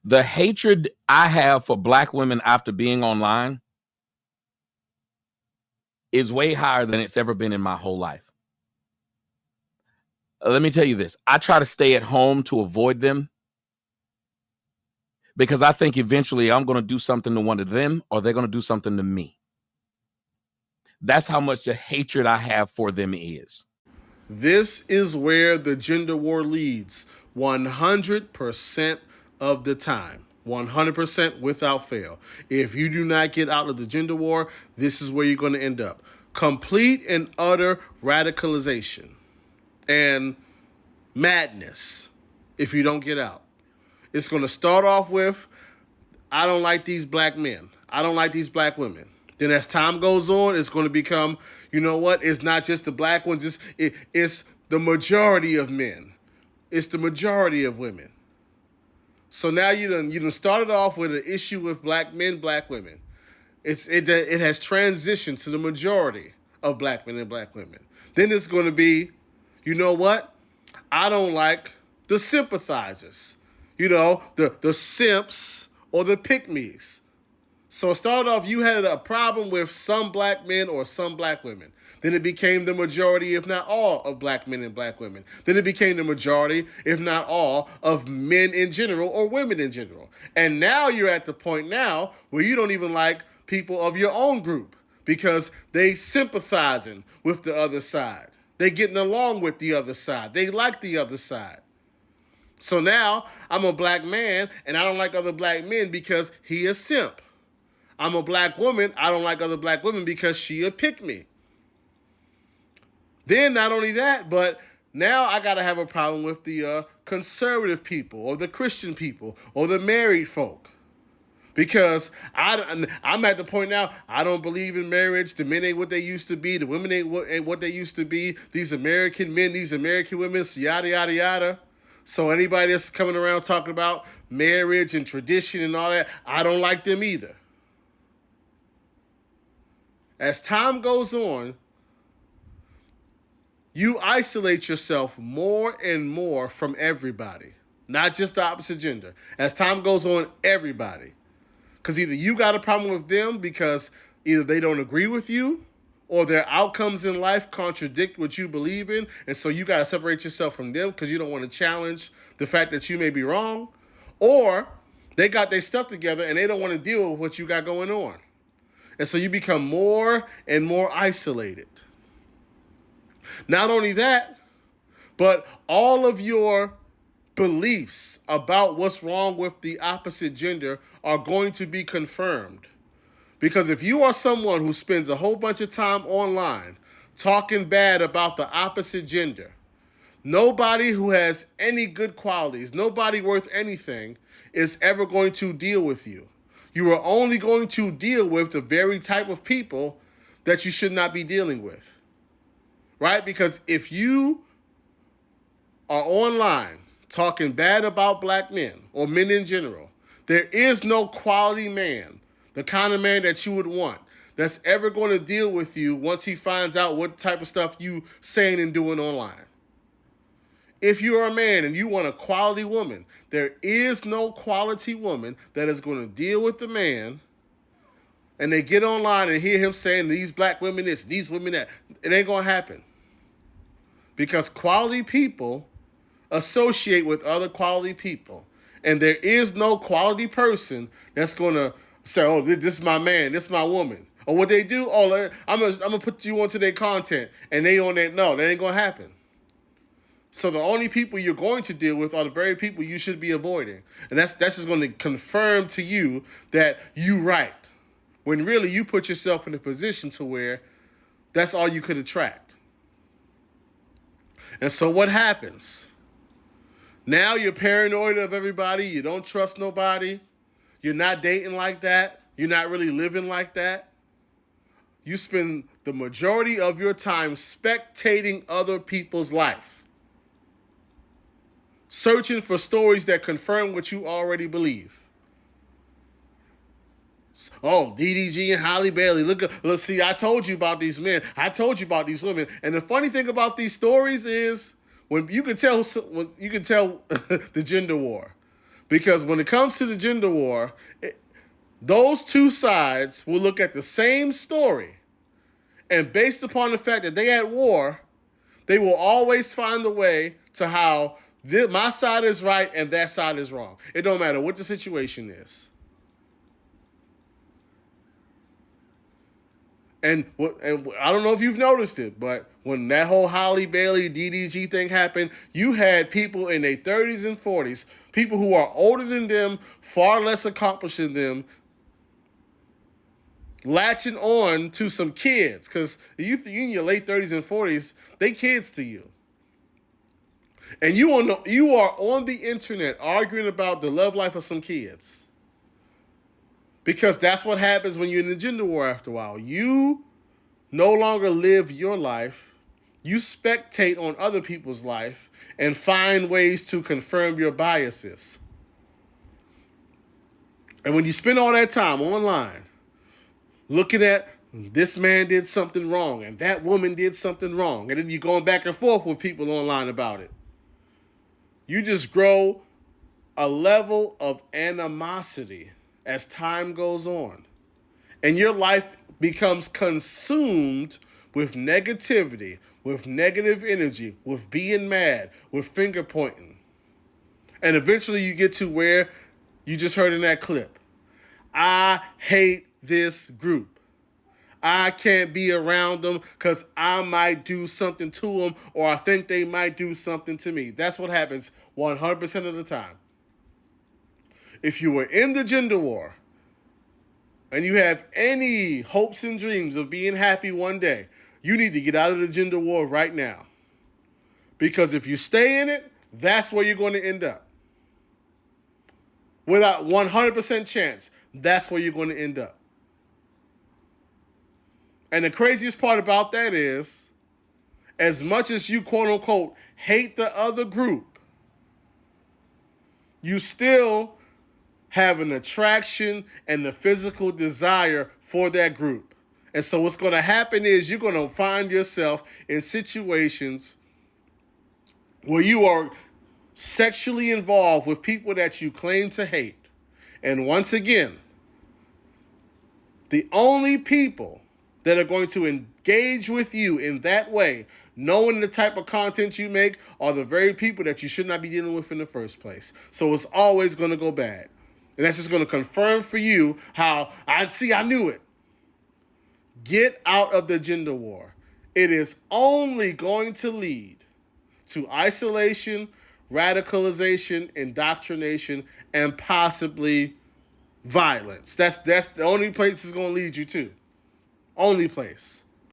The hatred I have for black women after being online is way higher than it's ever been in my whole life. Let me tell you this. I try to stay at home to avoid them because I think eventually I'm going to do something to one of them or they're going to do something to me. That's how much the hatred I have for them is. This is where the gender war leads 100% of the time. 100% without fail. If you do not get out of the gender war, this is where you're going to end up. Complete and utter radicalization and madness if you don't get out. It's going to start off with, I don't like these black men. I don't like these black women. Then as time goes on, it's going to become, you know what? It's not just the black ones. It's the majority of men. It's the majority of women. So now you done started off with an issue with black men, black women. It has transitioned to the majority of black men and black women. Then it's going to be, you know what? I don't like the sympathizers. You know, the simps or the pick-me's. So it started off, you had a problem with some black men or some black women. Then it became the majority, if not all, of black men and black women. Then it became the majority, if not all, of men in general or women in general. And now you're at the point now where you don't even like people of your own group because they sympathizing with the other side. They getting along with the other side. They like the other side. So now I'm a black man and I don't like other black men because he a simp. I'm a black woman. I don't like other black women because she a pick me. Then not only that, but now I got to have a problem with the conservative people or the Christian people or the married folk. Because I'm at the point now, I don't believe in marriage. The men ain't what they used to be. The women ain't what they used to be. These American men, these American women, so yada, yada, yada. So anybody that's coming around talking about marriage and tradition and all that, I don't like them either. As time goes on, you isolate yourself more and more from everybody, not just the opposite gender. As time goes on, everybody. Because either you got a problem with them because either they don't agree with you or their outcomes in life contradict what you believe in, and so you got to separate yourself from them because you don't want to challenge the fact that you may be wrong, or they got their stuff together and they don't want to deal with what you got going on. And so you become more and more isolated. Not only that, but all of your beliefs about what's wrong with the opposite gender are going to be confirmed. Because if you are someone who spends a whole bunch of time online talking bad about the opposite gender, nobody who has any good qualities, nobody worth anything, is ever going to deal with you. You are only going to deal with the very type of people that you should not be dealing with. Right? Because if you are online talking bad about black men or men in general, there is no quality man, the kind of man that you would want, that's ever going to deal with you once he finds out what type of stuff you saying and doing online. If you're a man and you want a quality woman, there is no quality woman that is going to deal with the man and they get online and hear him saying these black women this, these women that. It ain't going to happen. Because quality people associate with other quality people. And there is no quality person that's going to say, oh, this is my man, this is my woman. Or what they do, oh, I'm gonna put you onto their content. And they on that, no, that ain't going to happen. So the only people you're going to deal with are the very people you should be avoiding. And that's just going to confirm to you that you right. When really you put yourself in a position to where that's all you could attract. And so what happens? Now you're paranoid of everybody. You don't trust nobody. You're not dating like that. You're not really living like that. You spend the majority of your time spectating other people's life. Searching for stories that confirm what you already believe. Oh, DDG and Holly Bailey. Let's see, I told you about these men. I told you about these women. And the funny thing about these stories is when you can tell the gender war. Because when it comes to the gender war, those two sides will look at the same story. And based upon the fact that they at war, they will always find a way to how my side is right and that side is wrong. It don't matter what the situation is. And I don't know if you've noticed it, but when that whole Holly Bailey DDG thing happened, you had people in their 30s and 40s, people who are older than them, far less accomplished than them, latching on to some kids. Because you in your late 30s and 40s, they kids to you. And you are on the internet arguing about the love life of some kids. Because that's what happens when you're in the gender war after a while. You no longer live your life. You spectate on other people's life and find ways to confirm your biases. And when you spend all that time online looking at this man did something wrong and that woman did something wrong, and then you're going back and forth with people online about it, you just grow a level of animosity as time goes on. And your life becomes consumed with negativity, with negative energy, with being mad, with finger pointing. And eventually you get to where you just heard in that clip. I hate this group. I can't be around them because I might do something to them or I think they might do something to me. That's what happens 100% of the time. If you were in the gender war and you have any hopes and dreams of being happy one day, you need to get out of the gender war right now. Because if you stay in it, that's where you're going to end up. Without 100% chance, that's where you're going to end up. And the craziest part about that is, as much as you quote unquote hate the other group, you still have an attraction and the physical desire for that group. And so what's going to happen is you're going to find yourself in situations where you are sexually involved with people that you claim to hate. And once again, the only people that are going to engage with you in that way, knowing the type of content you make, are the very people that you should not be dealing with in the first place. So it's always going to go bad. And that's just going to confirm for you how, I knew it. Get out of the gender war. It is only going to lead to isolation, radicalization, indoctrination, and possibly violence. That's the only place it's going to lead you to. Only place.